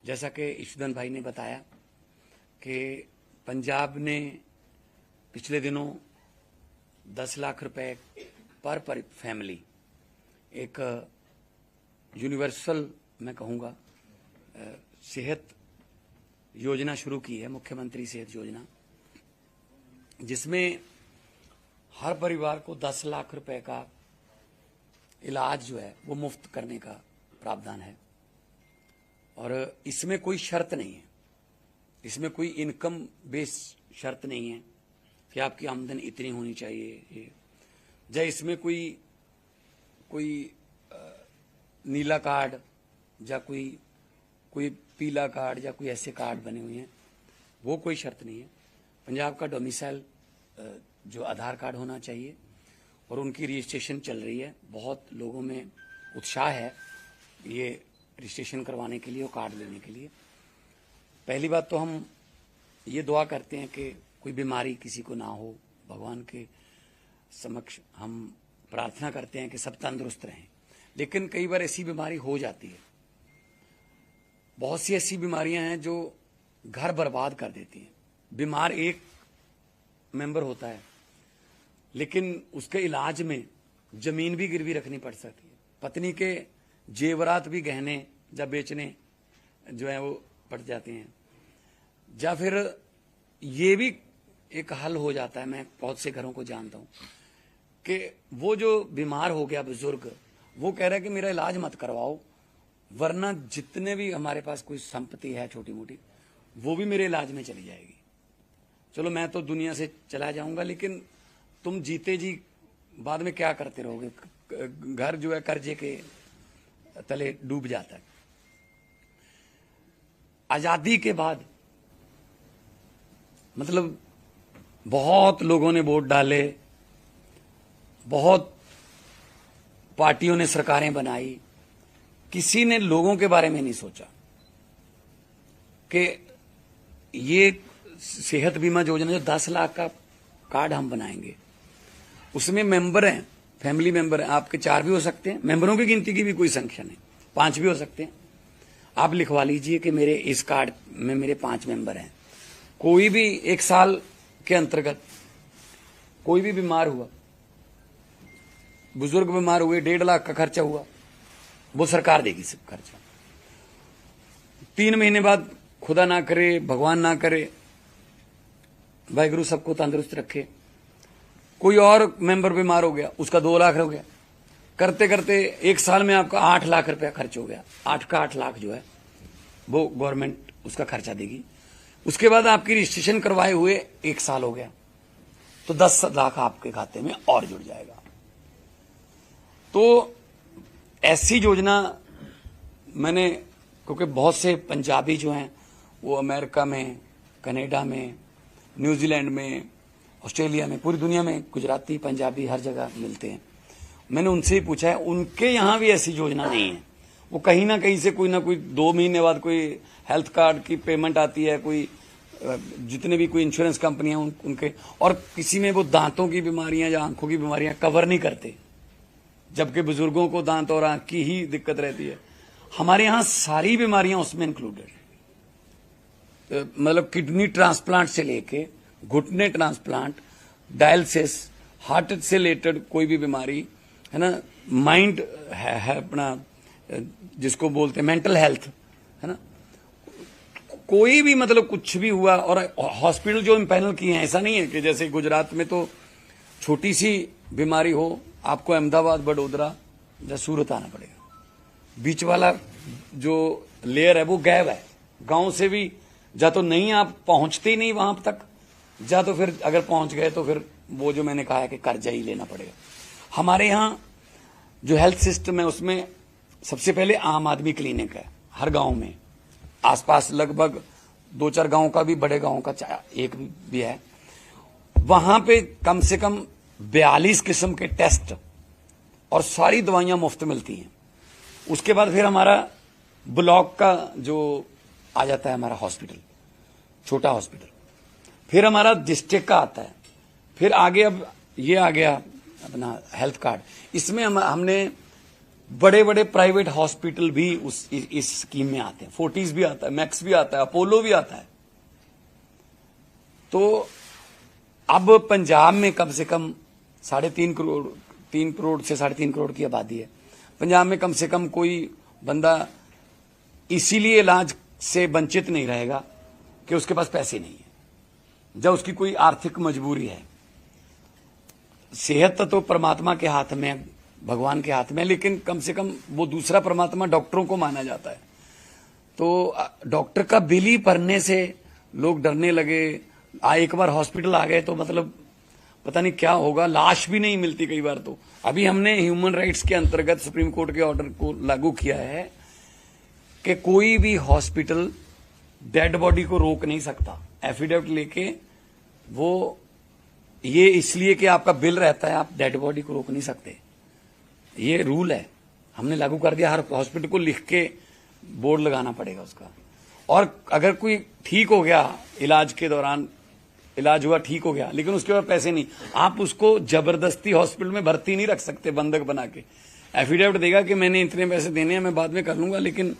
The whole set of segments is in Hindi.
जैसा कि ईशुदन भाई ने बताया कि पंजाब ने पिछले दिनों 10 लाख रुपए पर फैमिली एक यूनिवर्सल मैं कहूँगा सेहत योजना शुरू की है, मुख्यमंत्री सेहत योजना, जिसमें हर परिवार को 10 लाख रुपए का इलाज जो है वो मुफ्त करने का प्रावधान है। और इसमें कोई शर्त नहीं है, इसमें कोई इनकम बेस शर्त नहीं है कि आपकी आमदनी इतनी होनी चाहिए, या इसमें कोई नीला कार्ड या कोई पीला कार्ड या कोई ऐसे कार्ड बने हुए हैं, वो कोई शर्त नहीं है। पंजाब का डोमिसाइल जो आधार कार्ड होना चाहिए और उनकी रजिस्ट्रेशन चल रही है। बहुत लोगों में उत्साह है ये रजिस्ट्रेशन करवाने के लिए और कार्ड लेने के लिए। पहली बात तो हम ये दुआ करते हैं कि कोई बीमारी किसी को ना हो, भगवान के समक्ष हम प्रार्थना करते हैं कि सब तंदुरुस्त रहें। लेकिन कई बार ऐसी बीमारी हो जाती है, बहुत सी ऐसी बीमारियां हैं जो घर बर्बाद कर देती हैं। बीमार एक मेंबर होता है लेकिन उसके इलाज में जमीन भी गिरवी रखनी पड़ सकती है, पत्नी के जेवरात भी गहने जब बेचने जो है वो पड़ जाते हैं, या फिर ये भी एक हल हो जाता है। मैं बहुत से घरों को जानता हूं कि वो जो बीमार हो गया बुजुर्ग, वो कह रहा है कि मेरा इलाज मत करवाओ, वरना जितने भी हमारे पास कोई संपत्ति है छोटी मोटी वो भी मेरे इलाज में चली जाएगी। चलो मैं तो दुनिया से चला जाऊंगा, लेकिन तुम जीते जी बाद में क्या करते रहोगे? घर जो है कर्जे के तले डूब जाता है। आजादी के बाद मतलब बहुत लोगों ने वोट डाले, बहुत पार्टियों ने सरकारें बनाई, किसी ने लोगों के बारे में नहीं सोचा कि ये सेहत बीमा योजना जो 10 लाख का कार्ड हम बनाएंगे, उसमें मेंबर हैं, फैमिली मेंबर हैं, आपके 4 भी हो सकते हैं, मेंबरों की गिनती की भी कोई संख्या नहीं, 5 भी हो सकते हैं। आप लिखवा लीजिए कि मेरे इस कार्ड में मेरे 5 मेंबर हैं। कोई भी 1 साल के अंतर्गत कोई भी बीमार हुआ, बुजुर्ग बीमार हुए, 1.5 लाख का खर्चा हुआ, वो सरकार देगी सब खर्चा। 3 महीने बाद खुदा ना करे, भगवान ना करे, वाहिगुरु सबको तंदुरुस्त रखे, कोई और मेंबर बीमार हो गया, उसका 2 लाख हो गया, करते करते 1 साल में आपका 8 लाख रुपया खर्च हो गया। 8 का 8 लाख जो है वो गवर्नमेंट उसका खर्चा देगी। उसके बाद आपकी रजिस्ट्रेशन करवाए हुए 1 साल हो गया तो 10 लाख आपके खाते में और जुड़ जाएगा। तो ऐसी योजना मैंने, क्योंकि बहुत से पंजाबी जो हैं वो अमेरिका में, कनाडा में, न्यूजीलैंड में, ऑस्ट्रेलिया में, पूरी दुनिया में गुजराती पंजाबी हर जगह मिलते हैं। मैंने उनसे ही पूछा है, उनके यहाँ भी ऐसी योजना नहीं है। वो कहीं ना कहीं से कोई ना कोई 2 महीने बाद कोई हेल्थ कार्ड की पेमेंट आती है, कोई जितने भी कोई इंश्योरेंस कंपनियां उनके, और किसी में वो दांतों की बीमारियां या आंखों की बीमारियां कवर नहीं करते, जबकि बुजुर्गों को दांत और आंख की ही दिक्कत रहती है। हमारे यहां सारी बीमारियां उसमें इंक्लूडेड, मतलब किडनी ट्रांसप्लांट से लेके घुटने ट्रांसप्लांट, डायलिसिस, हार्ट से रिलेटेड कोई भी बीमारी है ना, माइंड है अपना जिसको बोलते हैं मेंटल हेल्थ है ना, कोई भी मतलब कुछ भी हुआ। और हॉस्पिटल जो इम्पैनल किए हैं, ऐसा नहीं है कि जैसे गुजरात में तो छोटी सी बीमारी हो आपको अहमदाबाद, बड़ोदरा या सूरत आना पड़ेगा। बीच वाला जो लेयर है वो गैप है, गांव से भी या तो नहीं आप पहुंचते ही नहीं वहां तक, या तो फिर अगर पहुंच गए तो फिर वो जो मैंने कहा है कि कर्जा ही लेना पड़ेगा। हमारे यहाँ जो हेल्थ सिस्टम है उसमें सबसे पहले आम आदमी क्लिनिक है हर गांव में, आसपास लगभग 2-4 गांव का भी, बड़े गांव का एक भी है। वहां पे कम से कम 42 किस्म के टेस्ट और सारी दवाइयां मुफ्त मिलती हैं। उसके बाद फिर हमारा ब्लॉक का जो आ जाता है हमारा हॉस्पिटल, छोटा हॉस्पिटल, फिर हमारा डिस्ट्रिक्ट का आता है, फिर आगे अब ये आ गया अपना हेल्थ कार्ड। इसमें हमने बड़े बड़े प्राइवेट हॉस्पिटल भी इस स्कीम में आते हैं। फोर्टिस भी आता है, मैक्स भी आता है, अपोलो भी आता है। तो अब पंजाब में कम से कम 3.5 करोड़ 3 करोड़ से 3.5 करोड़ की आबादी है। पंजाब में कम से कम कोई बंदा इसीलिए इलाज से वंचित नहीं रहेगा कि उसके पास पैसे नहीं है, जब उसकी कोई आर्थिक मजबूरी है। सेहत तो परमात्मा के हाथ में, भगवान के हाथ में, लेकिन कम से कम वो दूसरा परमात्मा डॉक्टरों को माना जाता है। तो डॉक्टर का बिल ही भरने से लोग डरने लगे। एक बार हॉस्पिटल आ गए तो मतलब पता नहीं क्या होगा, लाश भी नहीं मिलती कई बार। तो अभी हमने ह्यूमन राइट्स के अंतर्गत सुप्रीम कोर्ट के ऑर्डर को लागू किया है कि कोई भी हॉस्पिटल डेड बॉडी को रोक नहीं सकता एफिडेविट लेके। वो ये इसलिए कि आपका बिल रहता है, आप डेड बॉडी को रोक नहीं सकते। ये रूल है, हमने लागू कर दिया। हर हॉस्पिटल को लिख के बोर्ड लगाना पड़ेगा उसका। और अगर कोई ठीक हो गया, इलाज के दौरान इलाज हुआ, ठीक हो गया, लेकिन उसके बाद पैसे नहीं, आप उसको जबरदस्ती हॉस्पिटल में भर्ती नहीं रख सकते बंधक बना के। एफिडेविट देगा कि मैंने इतने पैसे देने हैं, मैं बाद में कर लूंगा। लेकिन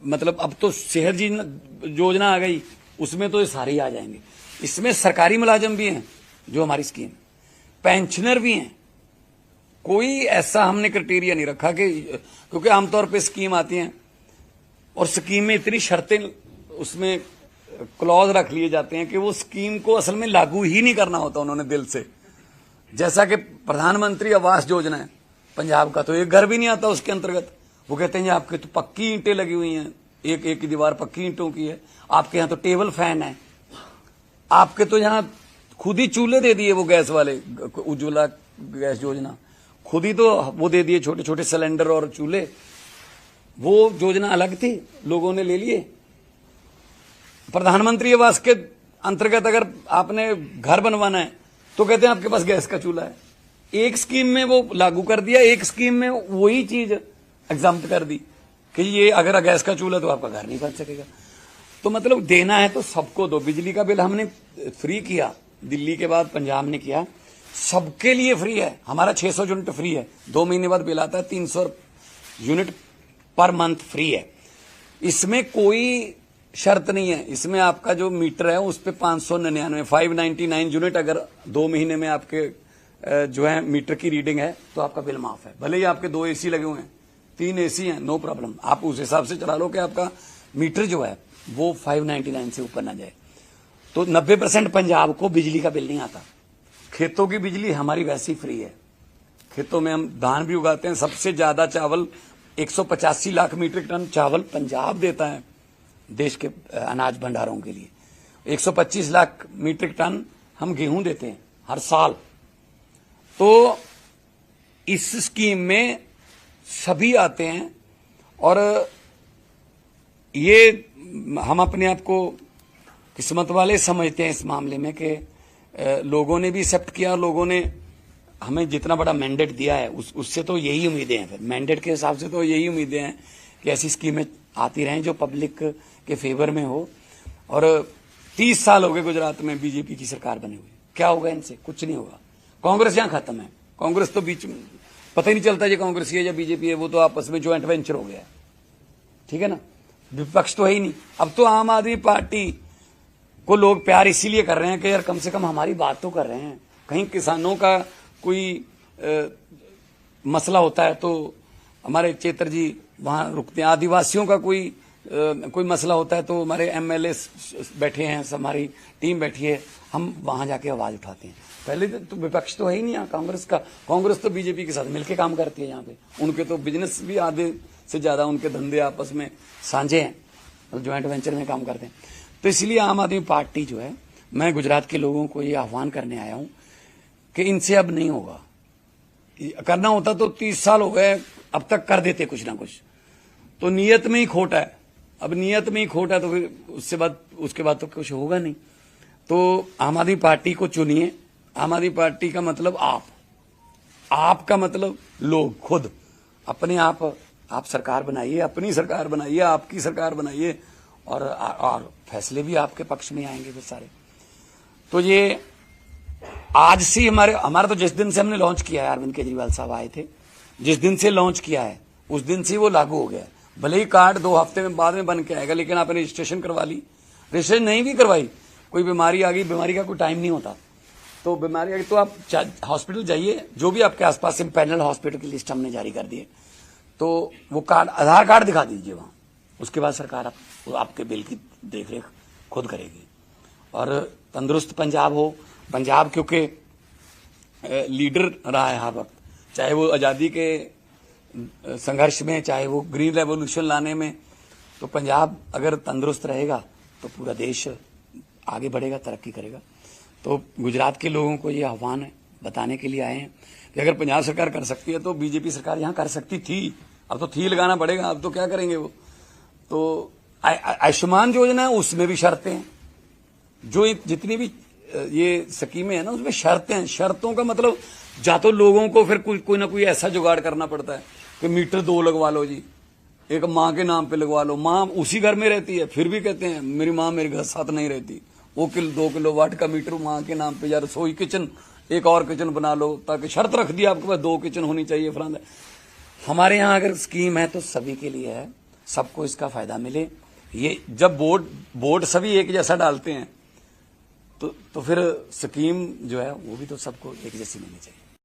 मतलब अब तो सेहत योजना आ गई, उसमें तो ये सारे ही आ जाएंगे। इसमें सरकारी मुलाजिम भी हैं जो हमारी स्कीम, पेंशनर भी हैं। कोई ऐसा हमने क्राइटेरिया नहीं रखा कि, क्योंकि आमतौर पे स्कीम आती हैं और स्कीम में इतनी शर्तें, उसमें क्लॉज रख लिए जाते हैं कि वो स्कीम को असल में लागू ही नहीं करना होता उन्होंने दिल से। जैसा कि प्रधानमंत्री आवास योजना है पंजाब का, तो एक घर भी नहीं आता उसके अंतर्गत। वो कहते हैं आपके तो पक्की ईंटें लगी हुई हैं, एक एक की दीवार पक्की ईंटों की है, आपके यहाँ तो टेबल फैन है, आपके तो यहाँ खुद ही चूल्हे दे दिए वो गैस वाले, उज्ज्वला गैस योजना, खुद ही तो वो दे दिए छोटे छोटे सिलेंडर और चूल्हे। वो योजना अलग थी, लोगों ने ले लिए। प्रधानमंत्री आवास के अंतर्गत अगर आपने घर बनवाना है तो कहते हैं आपके पास गैस का चूल्हा है। एक स्कीम में वो लागू कर दिया, एक स्कीम में वही चीज एग्जाम्प्ट कर दी कि ये अगर गैस का चूल्हा तो आपका घर नहीं बन सकेगा। तो मतलब देना है तो सबको दो। बिजली का बिल हमने फ्री किया, दिल्ली के बाद पंजाब ने किया, सबके लिए फ्री है। हमारा 600 यूनिट फ्री है, 2 महीने बाद बिल आता है, 300 यूनिट पर मंथ फ्री है। इसमें कोई शर्त नहीं है। इसमें आपका जो मीटर है उस पर 599 यूनिट अगर 2 महीने में आपके जो है मीटर की रीडिंग है तो आपका बिल माफ है। भले ही आपके 2 एसी लगे हुए हैं, 3 एसी हैं, नो प्रॉब्लम, आप उस हिसाब से चला लो कि आपका मीटर जो है वो 599 से ऊपर ना जाए। तो 90% पंजाब को बिजली का बिल नहीं आता। खेतों की बिजली हमारी वैसे ही फ्री है। खेतों में हम धान भी उगाते हैं। सबसे ज्यादा चावल 185 लाख मीट्रिक टन चावल पंजाब देता है देश के अनाज भंडारों के लिए। 125 लाख मीट्रिक टन हम गेहूं देते हैं हर साल। तो इस स्कीम में सभी आते हैं और ये हम अपने आप को किस्मत वाले समझते हैं इस मामले में कि लोगों ने भी एक्सेप्ट किया। लोगों ने हमें जितना बड़ा मैंडेट दिया है उससे तो यही उम्मीदें हैं। फिर मैंडेट के हिसाब से तो यही उम्मीदें हैं कि ऐसी स्कीमें आती रहें जो पब्लिक के फेवर में हो। और 30 साल हो गए गुजरात में बीजेपी की सरकार बनी हुई, क्या होगा इनसे? कुछ नहीं होगा। कांग्रेस यहां खत्म है। कांग्रेस तो बीच में पता ही नहीं चलता ये कांग्रेस है या बीजेपी है, वो तो आपस में ज्वाइंट वेंचर हो गया है, ठीक है ना। विपक्ष तो है ही नहीं। अब तो आम आदमी पार्टी को लोग प्यार इसीलिए कर रहे हैं कि यार कम से कम हमारी बात तो कर रहे हैं। कहीं किसानों का कोई मसला होता है तो हमारे चेतर जी वहां रुकते हैं। आदिवासियों का कोई मसला होता है तो हमारे एमएलए बैठे हैं, हमारी टीम बैठी है, हम वहां जाके आवाज उठाते हैं। पहले तो विपक्ष तो है ही नहीं यहाँ कांग्रेस का। कांग्रेस तो बीजेपी के साथ मिलकर काम करती है यहाँ पे। उनके तो बिजनेस भी आधे से ज्यादा उनके धंधे आपस में साझे हैं, ज्वाइंट वेंचर में काम करते हैं। तो इसलिए आम आदमी पार्टी जो है, मैं गुजरात के लोगों को ये आह्वान करने आया हूं कि इनसे अब नहीं होगा। करना होता तो 30 साल हो गए, अब तक कर देते कुछ ना कुछ। तो नीयत में ही खोट है। अब नीयत में ही खोट है तो फिर उसके बाद तो कुछ होगा नहीं। तो आम आदमी पार्टी को चुनिए। आम आदमी पार्टी का मतलब आपका मतलब लोग खुद अपने आप सरकार बनाइए, अपनी सरकार बनाइए, आपकी सरकार बनाइए और फैसले भी आपके पक्ष में आएंगे फिर सारे। तो ये आज से हमारा तो जिस दिन से हमने लॉन्च किया है, अरविंद केजरीवाल साहब आए थे, जिस दिन से लॉन्च किया है उस दिन से वो लागू हो गया। भले ही कार्ड 2 हफ्ते में बाद में बन के आएगा, लेकिन आपने रजिस्ट्रेशन करवा ली, रजिस्ट्रेशन नहीं भी करवाई, कोई बीमारी आ गई, बीमारी का कोई टाइम नहीं होता, तो बीमारी आ गई तो आप हॉस्पिटल जाइए, जो भी आपके आसपास से पैनल हॉस्पिटल की लिस्ट हमने जारी कर दी है, तो वो कार्ड, आधार कार्ड दिखा दीजिए वहां, उसके बाद सरकार आपके बिल की देखरेख खुद करेगी। और तंदुरुस्त पंजाब हो, पंजाब क्योंकि लीडर रहा है हर वक्त, चाहे वो आज़ादी के संघर्ष में, चाहे वो ग्रीन रेवोल्यूशन लाने में, तो पंजाब अगर तंदुरुस्त रहेगा तो पूरा देश आगे बढ़ेगा, तरक्की करेगा। तो गुजरात के लोगों को ये आह्वान है, बताने के लिए आए हैं कि अगर पंजाब सरकार कर सकती है तो बीजेपी सरकार यहाँ कर सकती थी, अब तो थी लगाना पड़ेगा, अब तो क्या करेंगे वो। तो आयुष्मान योजना है उसमें भी शर्तें हैं, जो जितनी भी ये स्कीमें हैं ना उसमें शर्तें हैं। शर्तों का मतलब या तो लोगों को फिर कोई ना कोई ऐसा जुगाड़ करना पड़ता है कि मीटर 2 लगवा लो जी, एक माँ के नाम पे लगवा लो, माँ उसी घर में रहती है फिर भी कहते हैं मेरी माँ मेरे घर साथ नहीं रहती, वो 2 किलोवाट का मीटर माँ के नाम पे, या रसोई किचन एक और किचन बना लो, ताकि शर्त रख दी आपके पास 2 किचन होनी चाहिए फलाना। हमारे यहाँ अगर स्कीम है तो सभी के लिए है, सबको इसका फायदा मिले। ये जब बोर्ड सभी एक जैसा डालते हैं तो फिर स्कीम जो है वो भी तो सबको एक जैसी मिलनी चाहिए।